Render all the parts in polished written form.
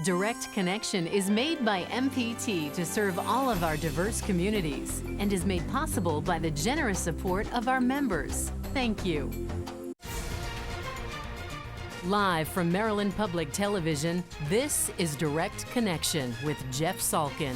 Direct Connection is made by MPT to serve all of our diverse communities and is made possible by the generous support of our members. Thank you. Live from Maryland Public Television, this is Direct Connection with Jeff Salkin.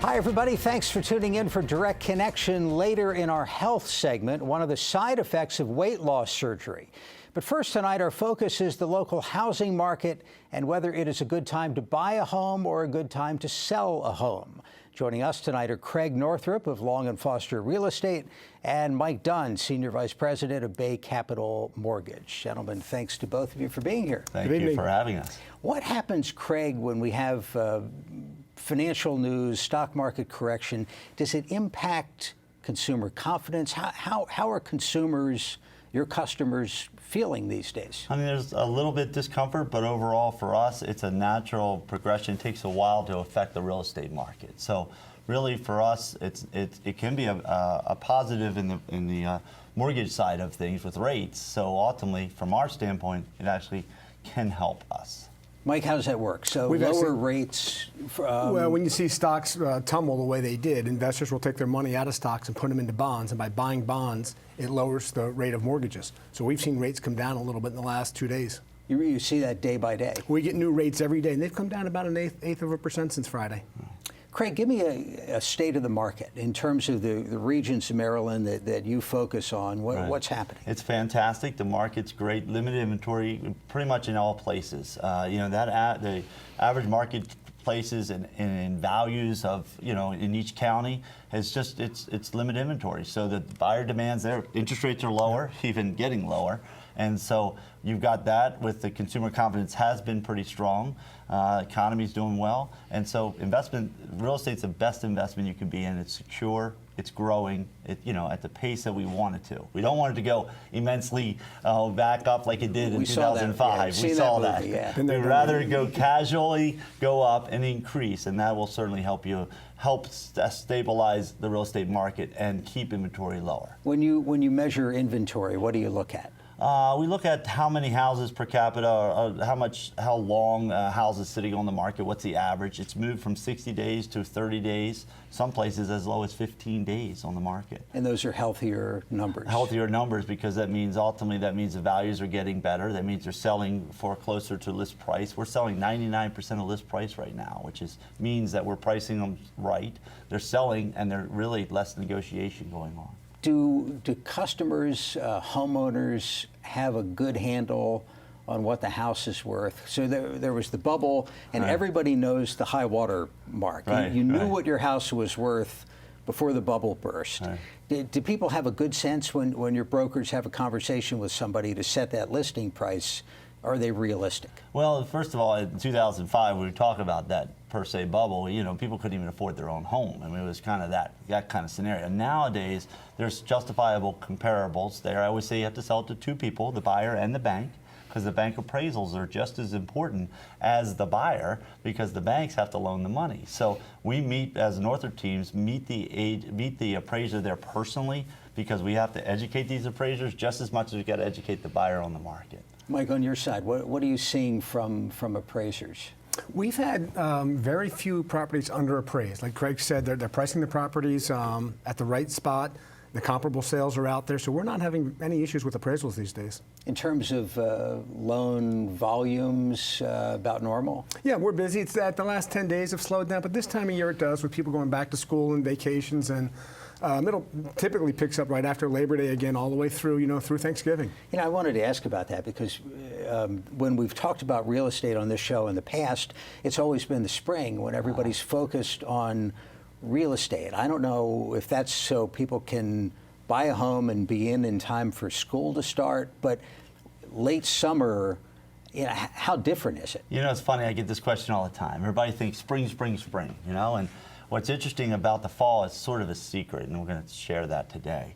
Hi, everybody. Thanks for tuning in for Direct Connection. Later in our health segment, one of the side effects of weight loss surgery. But first tonight, our focus is the local housing market and whether it is a good time to buy a home or a good time to sell a home. Joining us tonight are Craig Northrup of Long & Foster Real Estate and Mike Dunn, Senior Vice President of Bay Capital Mortgage. Gentlemen, thanks to both of you for being here. Thank you for having us. What happens, Craig, when we have financial news, stock market correction? Does it impact consumer confidence? How are consumers, your customers, feeling these days? I mean, there's a little bit discomfort, but overall for us, it's a natural progression. It takes a while to affect the real estate market. So really for us, it can be a positive in the mortgage side of things with rates. So ultimately, from our standpoint, it actually can help us. Mike, how does that work? So lower rates? Well, when you see stocks tumble the way they did, investors will take their money out of stocks and put them into bonds. And by buying bonds, it lowers the rate of mortgages. So we've seen rates come down a little bit in the last 2 days. You see that day by day? We get new rates every day, and they've come down about an eighth of a percent since Friday. Craig, give me a state of the market in terms of the regions of Maryland that you focus on. What's happening? It's fantastic. The market's great. Limited inventory pretty much in all places. The average market places and values of, in each county is just, it's limited inventory. So the buyer demand's there. Interest rates are lower, even getting lower. And so you've got that with the consumer confidence has been pretty strong. Economy's doing well. And so real estate's the best investment you can be in. It's secure, it's growing, at the pace that we want it to. We don't want it to go immensely back up like it did in 2005. We saw that. We'd rather go casually, go up and increase, and that will certainly help stabilize the real estate market and keep inventory lower. When you measure inventory, what do you look at? We look at how many houses per capita, or how long a house is sitting on the market, what's the average. It's moved from 60 days to 30 days, some places as low as 15 days on the market. And those are healthier numbers? Healthier numbers, because ultimately that means the values are getting better. That means they're selling for closer to list price. We're selling 99% of list price right now, which means that we're pricing them right. They're selling, and there's really less negotiation going on. Do customers, homeowners, have a good handle on what the house is worth? So there was the bubble, and everybody knows the high water mark. You knew what your house was worth before the bubble burst. Do people have a good sense when your brokers have a conversation with somebody to set that listing price? Are they realistic? Well, first of all, in 2005, when we talk about that per se bubble, people couldn't even afford their own home. I mean, it was kind of that kind of scenario. Nowadays, there's justifiable comparables there. I always say you have to sell it to two people, the buyer and the bank, because the bank appraisals are just as important as the buyer, because the banks have to loan the money. So we meet, as Northrup teams, meet the appraiser there personally, because we have to educate these appraisers just as much as we got to educate the buyer on the market. Mike, on your side, what are you seeing from appraisers? We've had very few properties under appraised. Like Craig said, they're pricing the properties at the right spot. The comparable sales are out there, so we're not having any issues with appraisals these days. In terms of loan volumes, about normal? Yeah, we're busy. It's that the last 10 days have slowed down, but this time of year it does, with people going back to school and vacations, and it typically picks up right after Labor Day again, all the way through, through Thanksgiving. I wanted to ask about that because when we've talked about real estate on this show in the past, it's always been the spring when everybody's focused on real estate. I don't know if that's so people can buy a home and be in time for school to start, but late summer, how different is it? It's funny, I get this question all the time. Everybody thinks spring, spring, spring, and what's interesting about the fall is sort of a secret, and we're going to share that today.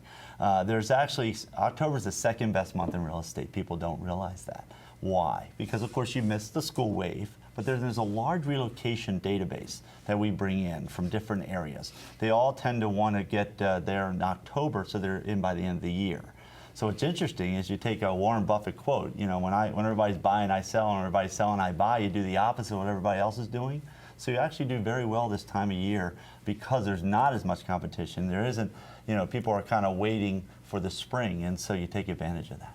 There's actually, October's the second best month in real estate. People don't realize that. Why? Because of course you missed the school wave, but there's a large relocation database that we bring in from different areas. They all tend to want to get there in October, so they're in by the end of the year. So what's interesting is you take a Warren Buffett quote, you know, when everybody's buying, I sell, and everybody's selling, I buy, you do the opposite of what everybody else is doing. So you actually do very well this time of year because there's not as much competition. There isn't, you know, people are kind of waiting for the spring, and so you take advantage of that.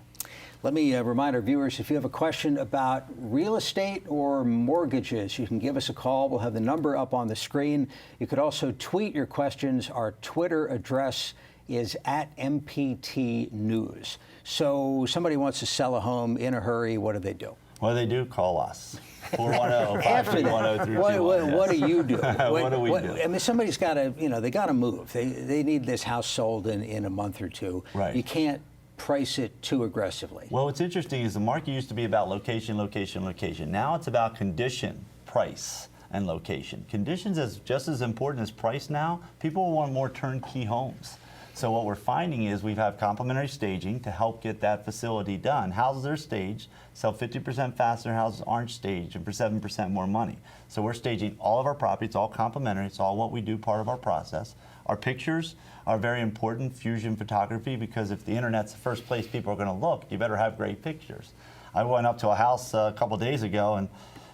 Let me remind our viewers, if you have a question about real estate or mortgages, you can give us a call. We'll have the number up on the screen. You could also tweet your questions. Our Twitter address is @MPT News. So somebody wants to sell a home in a hurry, what do they do? What do they do? Call us. 410-531-0321. What do you do? What do we do? I mean, somebody's got to, you know, they got to move. They need this house sold in a month or two. Right. You can't price it too aggressively. Well, what's interesting is the market used to be about location, location, location. Now it's about condition, price, and location. Conditions is just as important as price now. People want more turnkey homes. So what we're finding is we have complementary staging to help get that facility done. Houses are staged, sell 50% faster, houses aren't staged, and for 7% more money. So we're staging all of our property, it's all complementary, it's all what we do, part of our process. Our pictures are very important, fusion photography, because if the internet's the first place people are going to look, you better have great pictures. I went up to a house a couple days ago,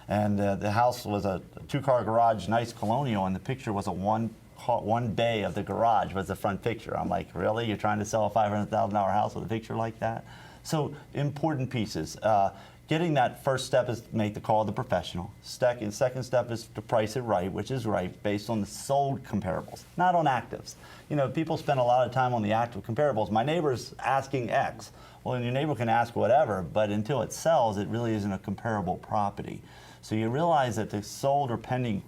and the house was a two-car garage, nice colonial, and the picture was a one bay of the garage was the front picture. I'm like, really? You're trying to sell a $500,000 house with a picture like that? So important pieces. Getting that first step is to make the call to the professional. Second step is to price it right, which is right, based on the sold comparables, not on actives. You know, people spend a lot of time on the active comparables. My neighbor's asking X. Well, your neighbor can ask whatever, but until it sells, it really isn't a comparable property. So you realize that the sold or pending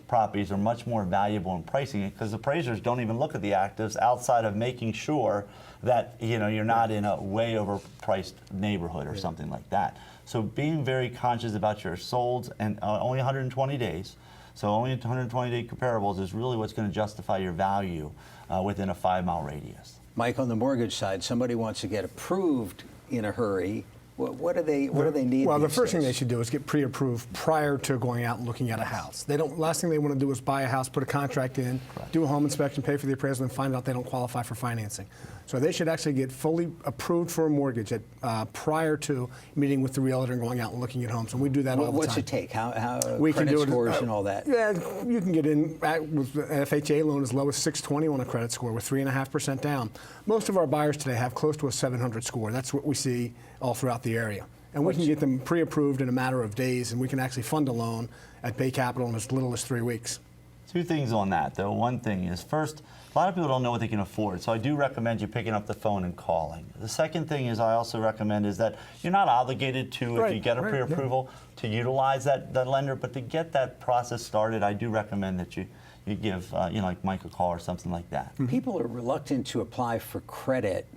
properties are much more valuable in pricing it because appraisers don't even look at the actives outside of making sure that, you know, you're not in a way overpriced neighborhood or something like that. So being very conscious about your solds and only 120 days. So only 120-day comparables is really what's going to justify your value within a 5-mile radius. Mike, on the mortgage side, somebody wants to get approved in a hurry. What do they need? Well, the these first thing days? they should do is get pre-approved prior to going out and looking at a house. Last thing they want to do is buy a house, put a contract in, do a home inspection, pay for the appraisal, and find out they don't qualify for financing. So they should actually get fully approved for a mortgage prior to meeting with the realtor and going out and looking at homes. And we do that all the time. What's it take? How we credit can do scores it, and all that? Yeah, you can get in with an FHA loan as low as 620 on a credit score with 3.5% down. Most of our buyers today have close to a 700 score. That's what we see all throughout the area. And we can get them pre-approved in a matter of days, and we can actually fund a loan at Bay Capital in as little as 3 weeks. Two things on that, though. One thing is, first, a lot of people don't know what they can afford, so I do recommend you picking up the phone and calling. The second thing is I also recommend is that you're not obligated to, if you get a pre-approval, to utilize that lender, but to get that process started, I do recommend that you give, you know, like Mike a call or something like that. People are reluctant to apply for credit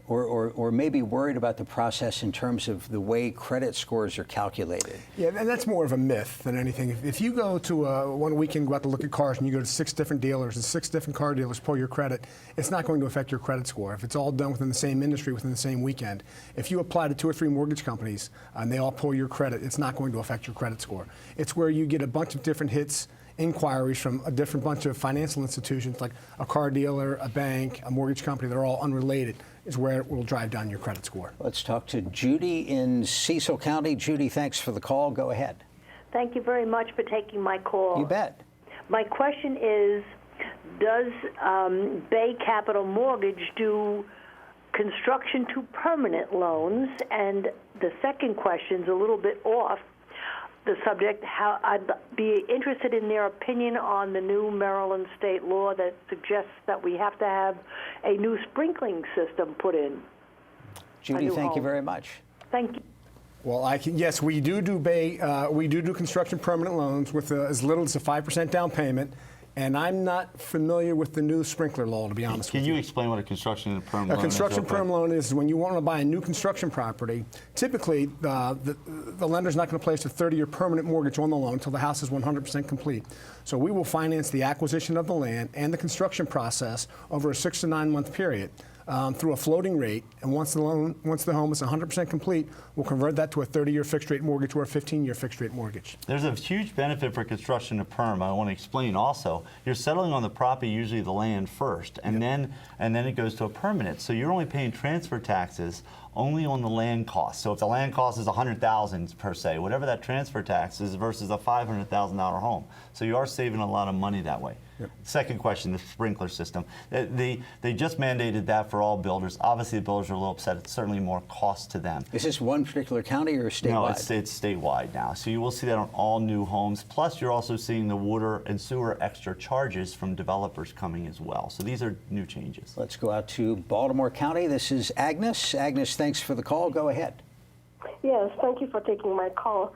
or maybe worried about the process in terms of the way credit scores are calculated. Yeah, and that's more of a myth than anything. If you go to one weekend, go out to look at cars, and you go to 6 different dealers, and 6 different car dealers pull your credit, it's not going to affect your credit score. If it's all done within the same industry, within the same weekend, if you apply to 2 or 3 mortgage companies and they all pull your credit, it's not going to affect your credit score. It's where you get a bunch of different hits, inquiries from a different bunch of financial institutions like a car dealer, a bank, a mortgage company, they're all unrelated, is where it will drive down your credit score. Let's talk to Judy in Cecil County. Judy, thanks for the call. Go ahead. Thank you very much for taking my call. You bet. My question is, does Bay Capital Mortgage do construction to permanent loans? And the second question is a little bit off the subject. How I'd be interested in their opinion on the new Maryland state law that suggests that we have to have a new sprinkling system put in. Judy, thank you very much. Thank you. Well, yes, we do construction permanent loans with as little as a 5% down payment. And I'm not familiar with the new sprinkler law, to be honest with you. Can you explain what a construction perm loan is? A construction perm loan is when you want to buy a new construction property. Typically, the lender's not going to place a 30-year permanent mortgage on the loan until the house is 100% complete. So we will finance the acquisition of the land and the construction process over a 6 to 9 month period. through a floating rate, and once the home is 100% complete, we'll convert that to a 30-year fixed rate mortgage or a 15-year fixed rate mortgage. There's a huge benefit for construction to perm. I want to explain also. You're settling on the property, usually the land first, and then it goes to a permanent. So you're only paying transfer taxes only on the land cost. So if the land cost is $100,000 per se, whatever that transfer tax is versus a $500,000 home. So you are saving a lot of money that way. Yep. Second question, the sprinkler system. They just mandated that for all builders. Obviously, the builders are a little upset. It's certainly more cost to them. Is this one particular county or statewide? No, it's statewide now. So you will see that on all new homes. Plus, you're also seeing the water and sewer extra charges from developers coming as well. So these are new changes. Let's go out to Baltimore County. This is Agnes. Agnes, thanks for the call. Go ahead. Yes, thank you for taking my call.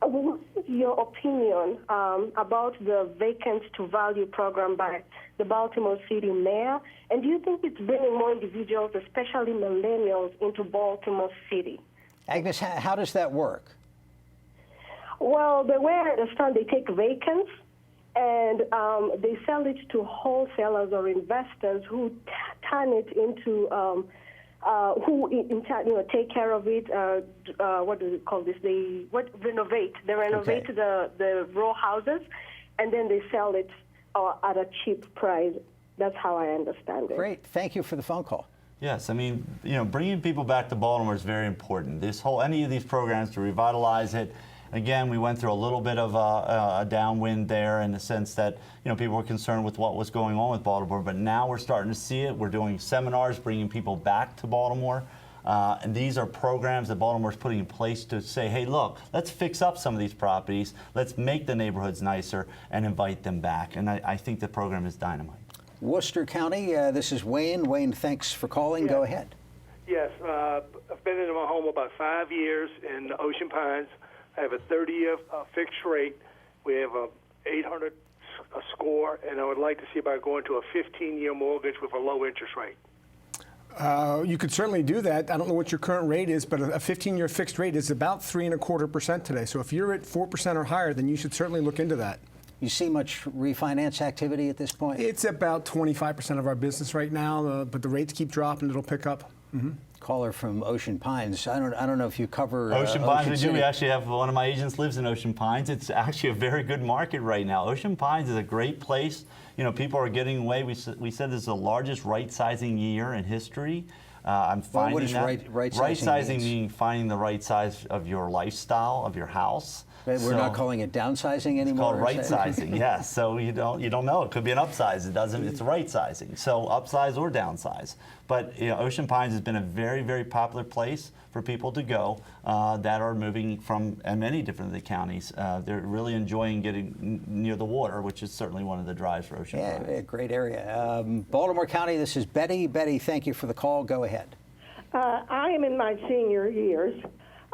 What is your opinion about the vacant to value program by the Baltimore City Mayor? And do you think it's bringing more individuals, especially millennials, into Baltimore City? Agnes, how does that work? Well, the way I understand, they take vacants and they sell it to wholesalers or investors who turn it into who in turn, take care of it. What do we call this? They renovate. They renovate Okay. the row houses, and then they sell it at a cheap price. That's how I understand it. Great. Thank you for the phone call. Yes, I mean, bringing people back to Baltimore is very important. Any of these programs to revitalize it. Again, we went through a little bit of a downwind there in the sense that people were concerned with what was going on with Baltimore, but now we're starting to see it. We're doing seminars, bringing people back to Baltimore, and these are programs that Baltimore's putting in place to say, hey, look, let's fix up some of these properties, let's make the neighborhoods nicer, and invite them back. And I think the program is dynamite. Worcester County, this is Wayne. Wayne, thanks for calling. Go ahead. Yes, I've been in my home about 5 years in the Ocean Pines. I have a 30-year fixed rate. We have a 800 score, and I would like to see about going to a 15-year mortgage with a low interest rate. You could certainly do that. I don't know what your current rate is, but a 15-year fixed rate is about 3.25% today. So if you're at 4% or higher, then you should certainly look into that. You see much refinance activity at this point? It's about 25% of our business right now, but the rates keep dropping. It'll pick up. Mm-hmm. Caller from Ocean Pines. I don't know if you cover Ocean Pines. We do. City. We actually have one of my agents lives in Ocean Pines. It's actually a very good market right now. Ocean Pines is a great place. People are getting away. We said this is the largest right-sizing year in history. I'm finding what is that right-sizing meaning finding the right size of your lifestyle, of your house. We're not calling it downsizing anymore. It's called right sizing, yes. So you don't know. It could be an upsize. It's right sizing. So upsize or downsize. But Ocean Pines has been a very, very popular place for people to go that are moving from many different of the counties. They're really enjoying getting near the water, which is certainly one of the drives for Ocean Pines. Yeah, great area. Baltimore County, this is Betty. Betty, thank you for the call. Go ahead. I am in my senior years.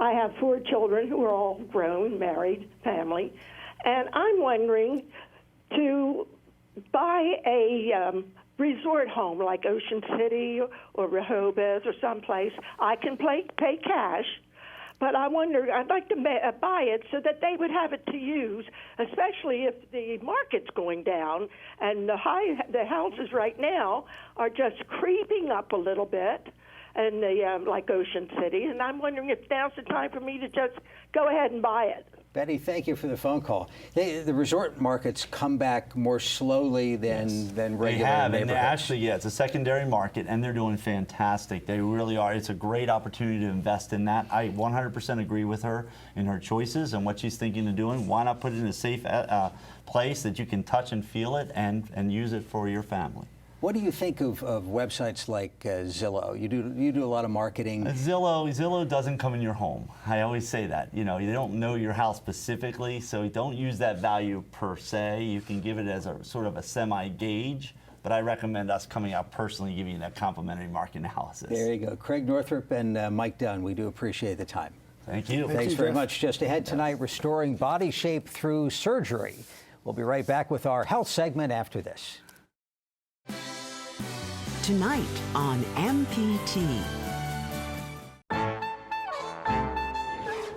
I have 4 children who are all grown, married, family, and I'm wondering to buy a resort home like Ocean City or Rehoboth or someplace. I can pay cash, but I wonder, I'd like to buy it so that they would have it to use, especially if the market's going down and the houses right now are just creeping up a little bit. And like Ocean City, and I'm wondering if now's the time for me to just go ahead and buy it. Betty, thank you for the phone call. The resort markets come back more slowly than regular They have, neighborhoods. and actually, it's a secondary market, and they're doing fantastic. They really are. It's a great opportunity to invest in that. I 100% agree with her in her choices and what she's thinking of doing. Why not put it in a safe place that you can touch and feel it and use it for your family? What do you think of websites like Zillow? You do a lot of marketing. Zillow doesn't come in your home. I always say that. You don't know your house specifically, so don't use that value per se. You can give it as a sort of a semi-gauge, but I recommend us coming out personally giving you that complimentary market analysis. There you go. Craig Northrup and Mike Dunn, we do appreciate the time. Thank you. Thanks very much. Just ahead tonight, restoring body shape through surgery. We'll be right back with our health segment after this. Tonight on MPT.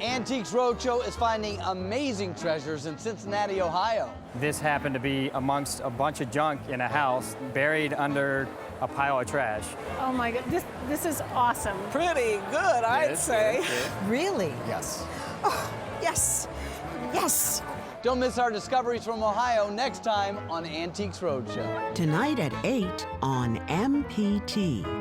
Antiques Roadshow is finding amazing treasures in Cincinnati, Ohio. This happened to be amongst a bunch of junk in a house buried under a pile of trash. Oh my God, this is awesome. Pretty good, I'd say. Really? Yes. Oh, yes. Yes. Don't miss our discoveries from Ohio next time on Antiques Roadshow. Tonight at 8 on MPT.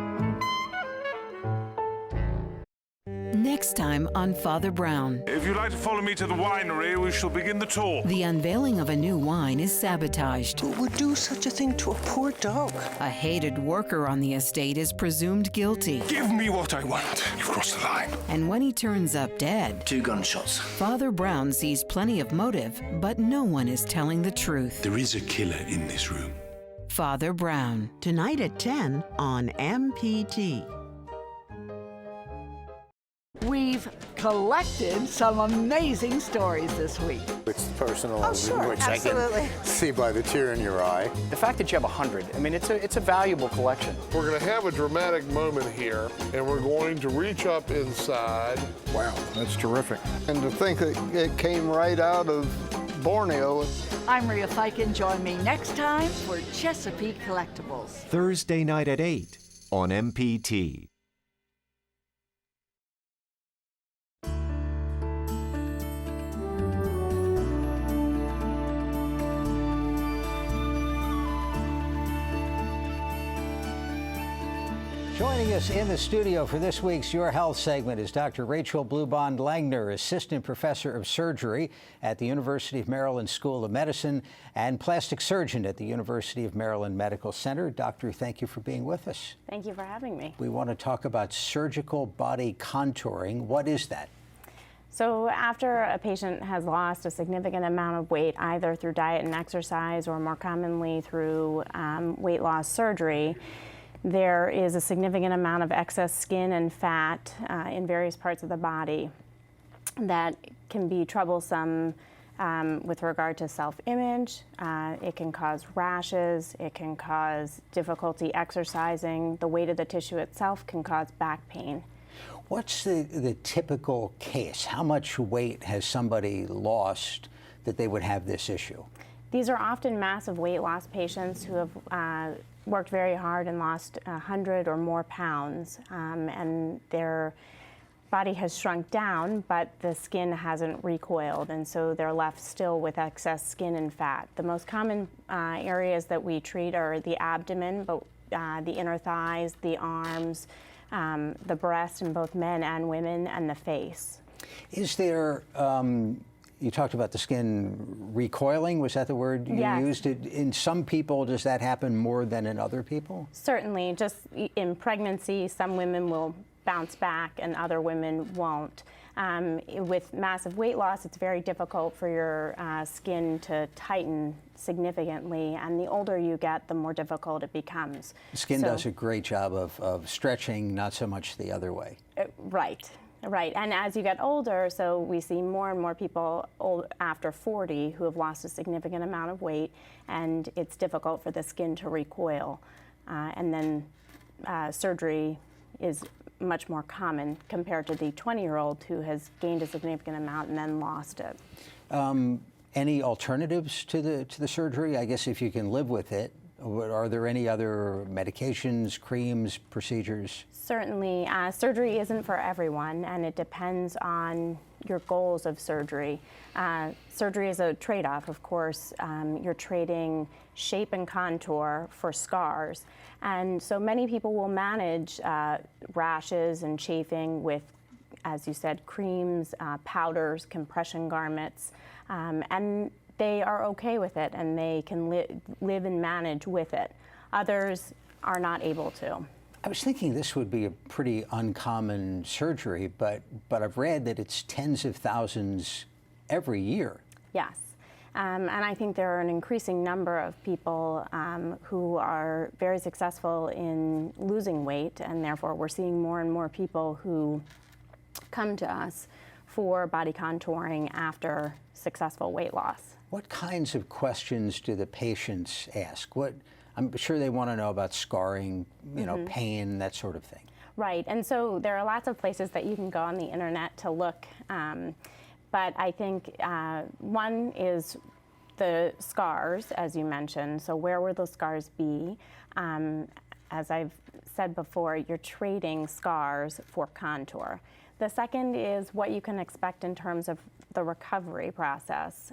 Next time on Father Brown. If you'd like to follow me to the winery, we shall begin the tour. The unveiling of a new wine is sabotaged. Who would do such a thing to a poor dog? A hated worker on the estate is presumed guilty. Give me what I want. You've crossed the line. And when he turns up dead, 2 gunshots. Father Brown sees plenty of motive, but no one is telling the truth. There is a killer in this room. Father Brown. Tonight at 10 on MPT. We've collected some amazing stories this week. It's personal, Oh, sure, which absolutely. I can see by the tear in your eye. The fact that you have 100, I mean, it's a valuable collection. We're going to have a dramatic moment here, and we're going to reach up inside. Wow, that's terrific. And to think that it came right out of Borneo. I'm Maria Salkin. Join me next time for Chesapeake Collectibles. Thursday night at 8 on MPT. Joining us in the studio for this week's Your Health segment is Dr. Rachel Bluebond Langner, Assistant Professor of Surgery at the University of Maryland School of Medicine and Plastic Surgeon at the University of Maryland Medical Center. Doctor, thank you for being with us. Thank you for having me. We want to talk about surgical body contouring. What is that? So after a patient has lost a significant amount of weight, either through diet and exercise or more commonly through weight loss surgery, there is a significant amount of excess skin and fat in various parts of the body that can be troublesome with regard to self-image. It can cause rashes. It can cause difficulty exercising. The weight of the tissue itself can cause back pain. What's the typical case? How much weight has somebody lost that they would have this issue? These are often massive weight loss patients who have worked very hard and lost 100 or more pounds, and their body has shrunk down, but the skin hasn't recoiled, and so they're left still with excess skin and fat. The most common areas that we treat are the abdomen, but the inner thighs, the arms, the breast in both men and women, and the face. Is there, you talked about the skin recoiling, was that the word you Yes. used? In some people, does that happen more than in other people? Certainly, just in pregnancy, some women will bounce back and other women won't. With massive weight loss, it's very difficult for your skin to tighten significantly, and the older you get, the more difficult it becomes. The skin does a great job of stretching, not so much the other way. Right, and as you get older, so we see more and more people after 40 who have lost a significant amount of weight, and it's difficult for the skin to recoil. And then surgery is much more common compared to the 20-year-old who has gained a significant amount and then lost it. Any alternatives to the surgery? I guess if you can live with it, are there any other medications, creams, procedures? Certainly, surgery isn't for everyone, and it depends on your goals of surgery. Surgery is a trade-off, of course. You're trading shape and contour for scars, and so many people will manage rashes and chafing with, as you said, creams, powders, compression garments, and they are okay with it, and they can live and manage with it. Others are not able to. I was thinking this would be a pretty uncommon surgery, but I've read that it's tens of thousands every year. Yes, and I think there are an increasing number of people who are very successful in losing weight, and therefore we're seeing more and more people who come to us for body contouring after successful weight loss. What kinds of questions do the patients ask? I'm sure they want to know about scarring, you know, pain, that sort of thing. Right, and so there are lots of places that you can go on the internet to look, but I think one is the scars, as you mentioned. So where will those scars be? as I've said before, you're trading scars for contour. The second is what you can expect in terms of the recovery process.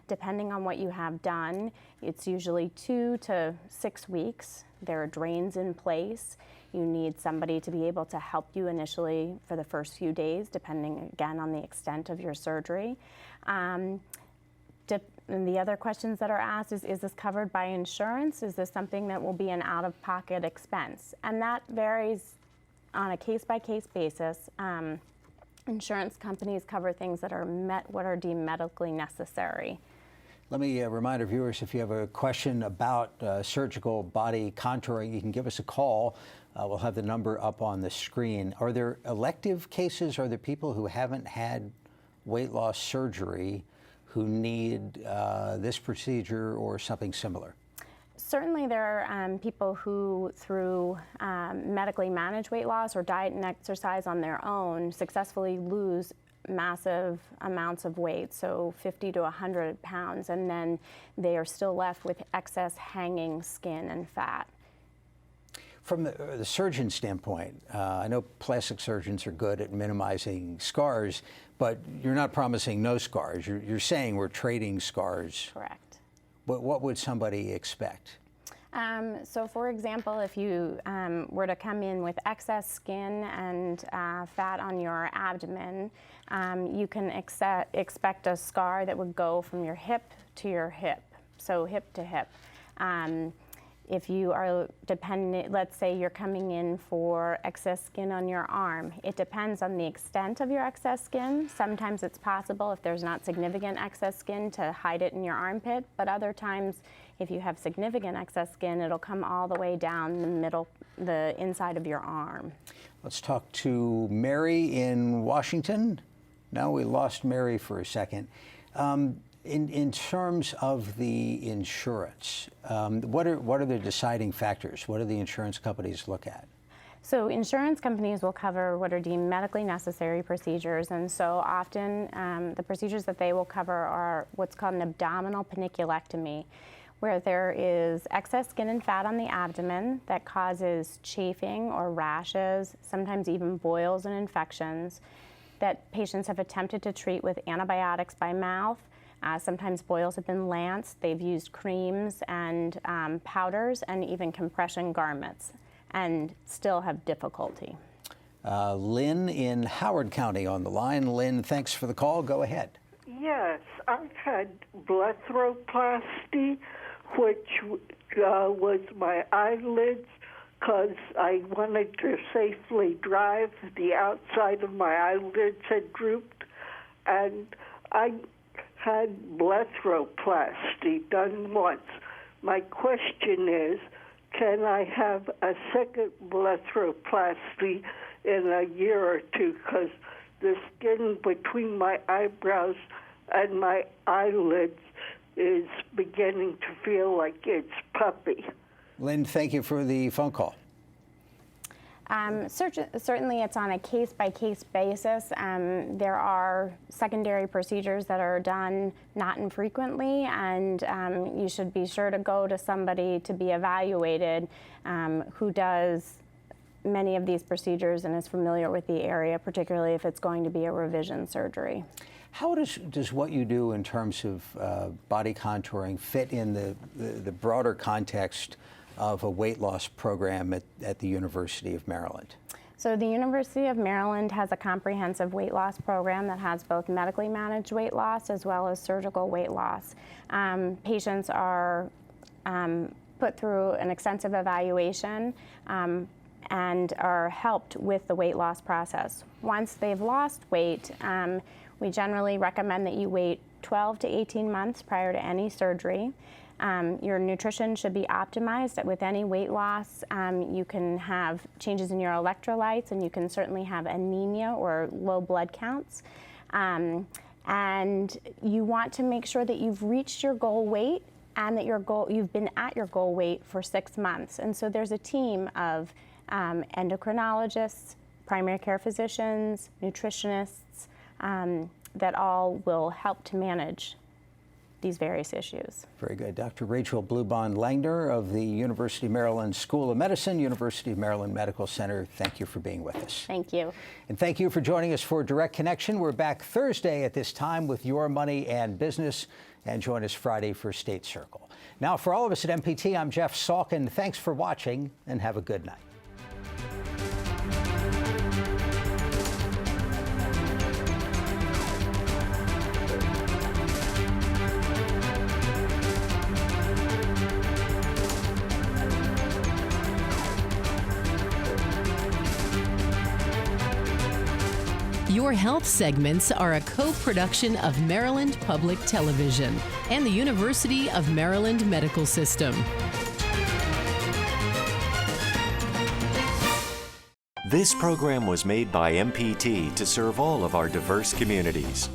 Depending on what you have done, it's usually 2 to 6 weeks. There are drains in place. You need somebody to be able to help you initially for the first few days, depending again on the extent of your surgery. And the other questions that are asked is this covered by insurance? Is this something that will be an out-of-pocket expense? And that varies on a case-by-case basis. Insurance companies cover things that are what are deemed medically necessary. Let me remind our viewers, if you have a question about surgical body contouring, you can give us a call. We'll have the number up on the screen. Are there elective cases? Are there people who haven't had weight loss surgery who need this procedure or something similar? Certainly there are people who, through medically managed weight loss or diet and exercise on their own, successfully lose massive amounts of weight, so 50 to 100 pounds, and then they are still left with excess hanging skin and fat. From the surgeon standpoint, I know plastic surgeons are good at minimizing scars, but you're not promising no scars. You're saying we're trading scars. Correct. What would somebody expect? So for example, if you were to come in with excess skin and fat on your abdomen, you can expect a scar that would go from your hip to your hip, so hip to hip. If you are dependent, let's say you're coming in for excess skin on your arm, it depends on the extent of your excess skin. Sometimes it's possible, if there's not significant excess skin, to hide it in your armpit, but other times, if you have significant excess skin, it'll come all the way down the middle, the inside of your arm. Let's talk to Mary in Washington. No, we lost Mary for a second. In terms of the insurance, what are the deciding factors? What do the insurance companies look at? So insurance companies will cover what are deemed medically necessary procedures, and so often the procedures that they will cover are what's called an abdominal paniculectomy, where there is excess skin and fat on the abdomen that causes chafing or rashes, sometimes even boils and infections, that patients have attempted to treat with antibiotics by mouth. Sometimes boils have been lanced. They've used creams and powders and even compression garments and still have difficulty. Lynn in Howard County on the line. Lynn, thanks for the call. Go ahead. Yes, I've had blepharoplasty, which was my eyelids, because I wanted to safely drive. The outside of my eyelids had drooped, and I had blepharoplasty done once. My question is, can I have a second blepharoplasty in a year or two? Because the skin between my eyebrows and my eyelids is beginning to feel like it's puffy. Lynn, thank you for the phone call. Certainly it's on a case-by-case basis. There are secondary procedures that are done not infrequently, and you should be sure to go to somebody to be evaluated who does many of these procedures and is familiar with the area, particularly if it's going to be a revision surgery. How does what you do in terms of body contouring fit in the broader context of a weight loss program at the University of Maryland? So the University of Maryland has a comprehensive weight loss program that has both medically managed weight loss as well as surgical weight loss. Patients are put through an extensive evaluation and are helped with the weight loss process. Once they've lost weight, we generally recommend that you wait 12 to 18 months prior to any surgery. Your nutrition should be optimized. With any weight loss, you can have changes in your electrolytes, and you can certainly have anemia or low blood counts. And you want to make sure that you've reached your goal weight and that you've been at your goal weight for 6 months. And so there's a team of endocrinologists, primary care physicians, nutritionists, that all will help to manage these various issues. Very good. Dr. Rachel Blubond-Langner of the University of Maryland School of Medicine, University of Maryland Medical Center, thank you for being with us. Thank you. And thank you for joining us for Direct Connection. We're back Thursday at this time with Your Money and Business, and join us Friday for State Circle. Now, for all of us at MPT, I'm Jeff Salkin. Thanks for watching, and have a good night. Your Health segments are a co-production of Maryland Public Television and the University of Maryland Medical System. This program was made by MPT to serve all of our diverse communities.